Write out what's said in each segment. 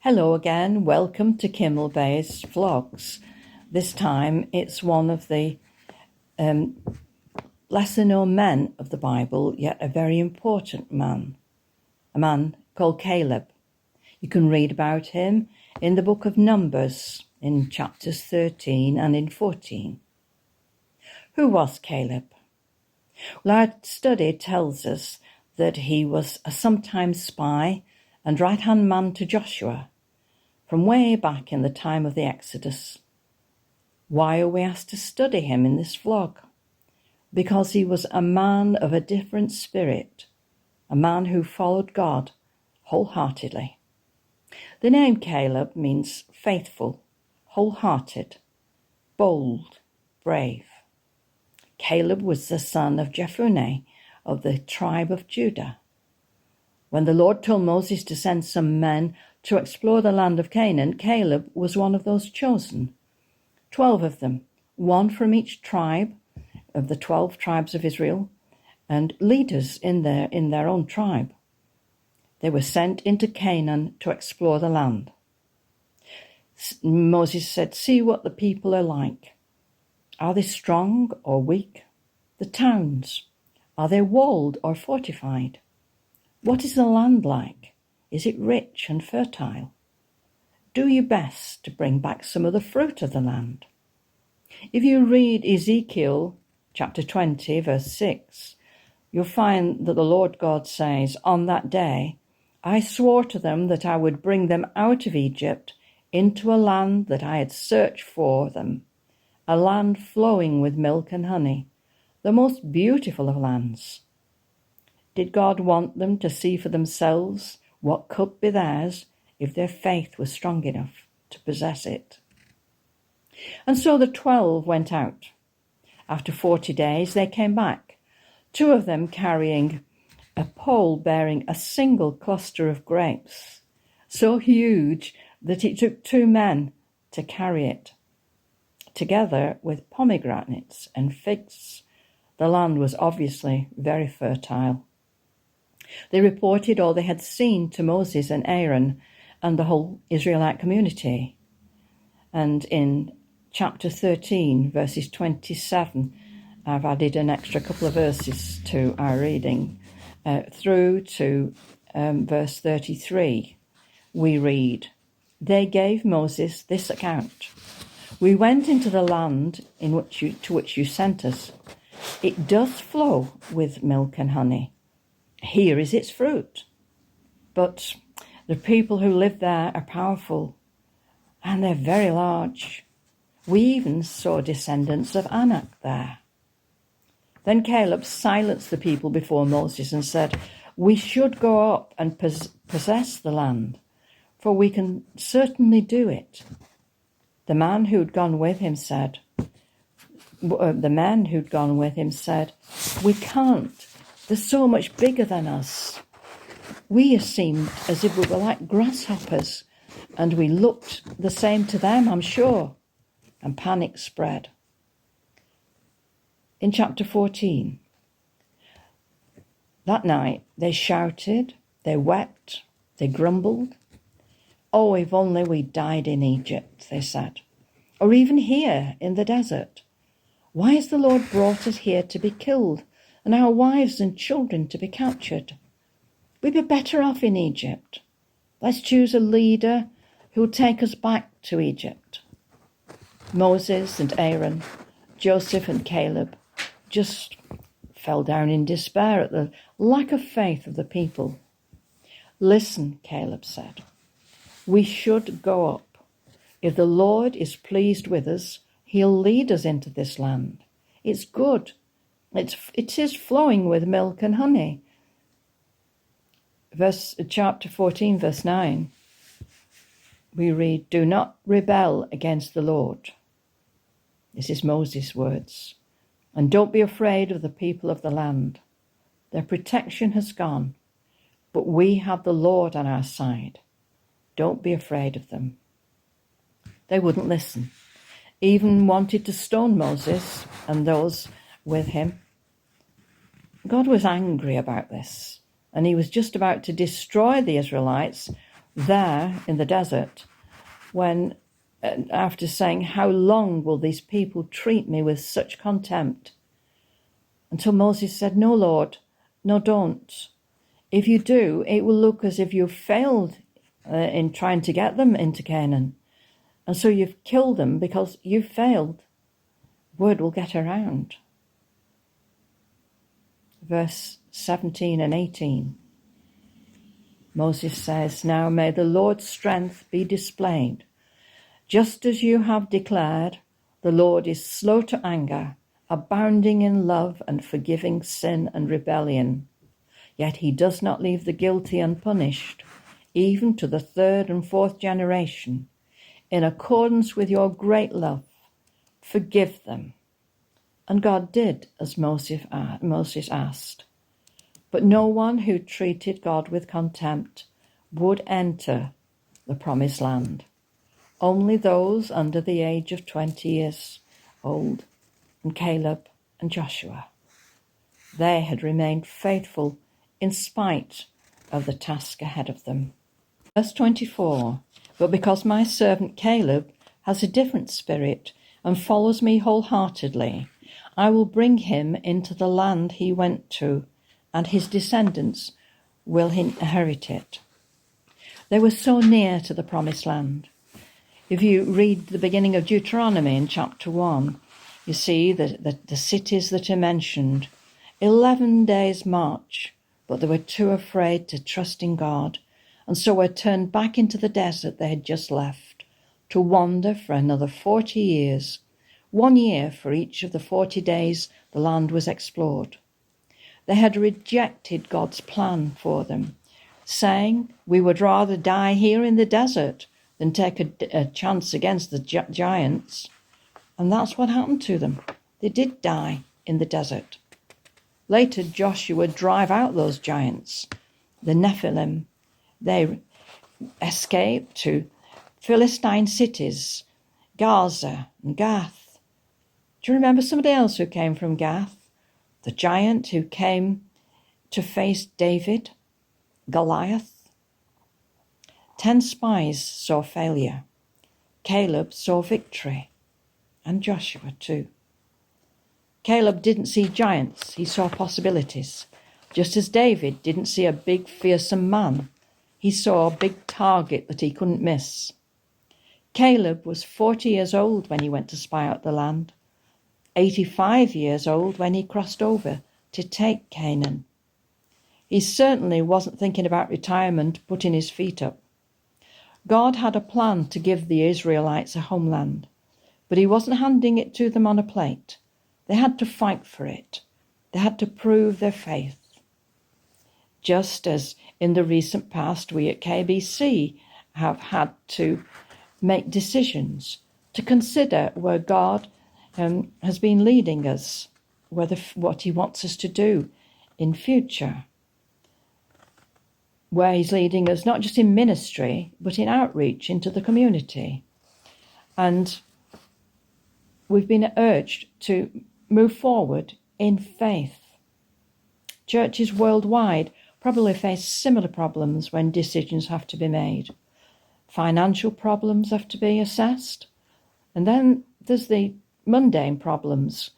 Hello again, welcome to Kimmel-based vlogs. This time it's one of the lesser known men of the Bible, yet a very important man. A man called Caleb. You can read about him in the book of Numbers in chapters 13 and in 14. Who was Caleb? Well, our study tells us that he was a sometime spy and right-hand man to Joshua from way back in the time of the Exodus. Why are we asked to study him in this vlog? Because he was a man of a different spirit, a man who followed God wholeheartedly. The name Caleb means faithful, wholehearted, bold, brave. Caleb was the son of Jephunneh of the tribe of Judah. When the Lord told Moses to send some men to explore the land of Canaan, Caleb was one of those chosen. 12 of them, one from each tribe of the 12 tribes of Israel, and leaders in their own tribe. They were sent into Canaan to explore the land. Moses said, "See what the people are like. Are they strong or weak? The towns, are they walled or fortified? What is the land like? Is it rich and fertile? Do your best to bring back some of the fruit of the land." If you read Ezekiel chapter 20, verse 6, you'll find that the Lord God says, "On that day, I swore to them that I would bring them out of Egypt into a land that I had searched for them, a land flowing with milk and honey, the most beautiful of lands." Did God want them to see for themselves what could be theirs if their faith was strong enough to possess it? And so the 12 went out. After 40 days, they came back, 2 of them carrying a pole bearing a single cluster of grapes, so huge that it took 2 men to carry it. Together with pomegranates and figs, the land was obviously very fertile. They reported all they had seen to Moses and Aaron and the whole Israelite community. And in chapter 13, verses 27, I've added an extra couple of verses to our reading, through to verse 33, we read, "They gave Moses this account. We went into the land to which you sent us. It does flow with milk and honey. Here is its fruit. But the people who live there are powerful, and they're very large. We even saw descendants of Anak there." Then Caleb silenced the people before Moses and said, "We should go up and possess the land, for we can certainly do it." The men who'd gone with him said, "We can't. They're so much bigger than us. We seemed as if we were like grasshoppers, and we looked the same to them, I'm sure." And panic spread. In chapter 14, that night they shouted, they wept, they grumbled. "Oh, if only we died in Egypt," they said, "or even here in the desert. Why has the Lord brought us here to be killed and our wives and children to be captured? We'd be better off in Egypt. Let's choose a leader who'll take us back to Egypt." Moses and Aaron, Joseph and Caleb just fell down in despair at the lack of faith of the people. "Listen," Caleb said, "we should go up. If the Lord is pleased with us, he'll lead us into this land. It's good. It is flowing with milk and honey." Chapter 14, verse 9, we read, "Do not rebel against the Lord." This is Moses' words. "And don't be afraid of the people of the land. Their protection has gone, but we have the Lord on our side. Don't be afraid of them." They wouldn't listen, even wanted to stone Moses and those with him. God was angry about this, and he was just about to destroy the Israelites there in the desert, when after saying, how long will these people treat me with such contempt? Until Moses said, no, Lord, no, don't. If you do, it will look as if you've failed in trying to get them into Canaan. And so you've killed them because you've failed. Word will get around. Verse 17 and 18. Moses says, now may the Lord's strength be displayed. Just as you have declared, the Lord is slow to anger, abounding in love and forgiving sin and rebellion. Yet he does not leave the guilty unpunished, even to the third and fourth generation. In accordance with your great love, forgive them. And God did as Moses asked. But no one who treated God with contempt would enter the promised land. Only those under the age of 20 years old, and Caleb and Joshua. They had remained faithful in spite of the task ahead of them. Verse 24, but because my servant Caleb has a different spirit and follows me wholeheartedly, I will bring him into the land he went to, and his descendants will inherit it. They were so near to the promised land. If you read the beginning of Deuteronomy in chapter 1, you see the cities that are mentioned. 11 days' march, but they were too afraid to trust in God, and so were turned back into the desert they had just left, to wander for another 40 years, 1 year for each of the 40 days the land was explored. They had rejected God's plan for them, saying, we would rather die here in the desert than take a chance against the giants. And that's what happened to them. They did die in the desert. Later, Joshua would drive out those giants, the Nephilim. They escaped to Philistine cities, Gaza and Gath. Do you remember somebody else who came from Gath? The giant who came to face David, Goliath. 10 spies saw failure. Caleb saw victory, and Joshua too. Caleb didn't see giants, he saw possibilities. Just as David didn't see a big, fearsome man, he saw a big target that he couldn't miss. Caleb was 40 years old when he went to spy out the land, 85 years old when he crossed over to take Canaan. He certainly wasn't thinking about retirement, putting his feet up. God had a plan to give the Israelites a homeland, but he wasn't handing it to them on a plate. They had to fight for it. They had to prove their faith. Just as in the recent past, we at KBC have had to make decisions to consider where God has been leading us, what he wants us to do in future, where he's leading us not just in ministry, but in outreach into the community. And we've been urged to move forward in faith. Churches worldwide probably face similar problems when decisions have to be made. Financial problems have to be assessed. And then there's the mundane problems,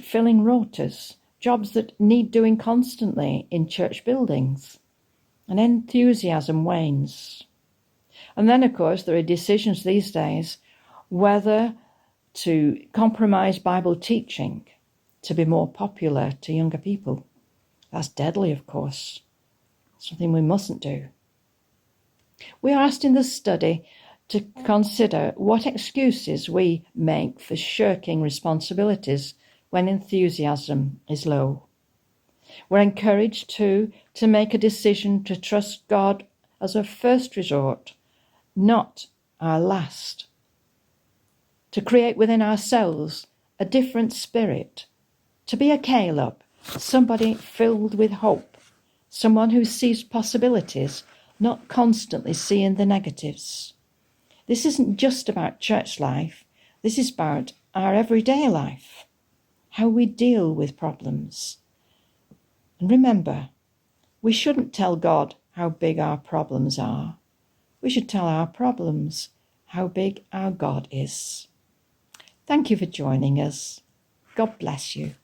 filling rotas, jobs that need doing constantly in church buildings. And enthusiasm wanes. And then, of course, there are decisions these days whether to compromise Bible teaching to be more popular to younger people. That's deadly, of course. Something we mustn't do. We are asked in this study to consider what excuses we make for shirking responsibilities when enthusiasm is low. We're encouraged to make a decision to trust God as a first resort, not our last. To create within ourselves a different spirit, to be a Caleb, somebody filled with hope, someone who sees possibilities, not constantly seeing the negatives. This isn't just about church life, this is about our everyday life, how we deal with problems. And remember, we shouldn't tell God how big our problems are. We should tell our problems how big our God is. Thank you for joining us. God bless you.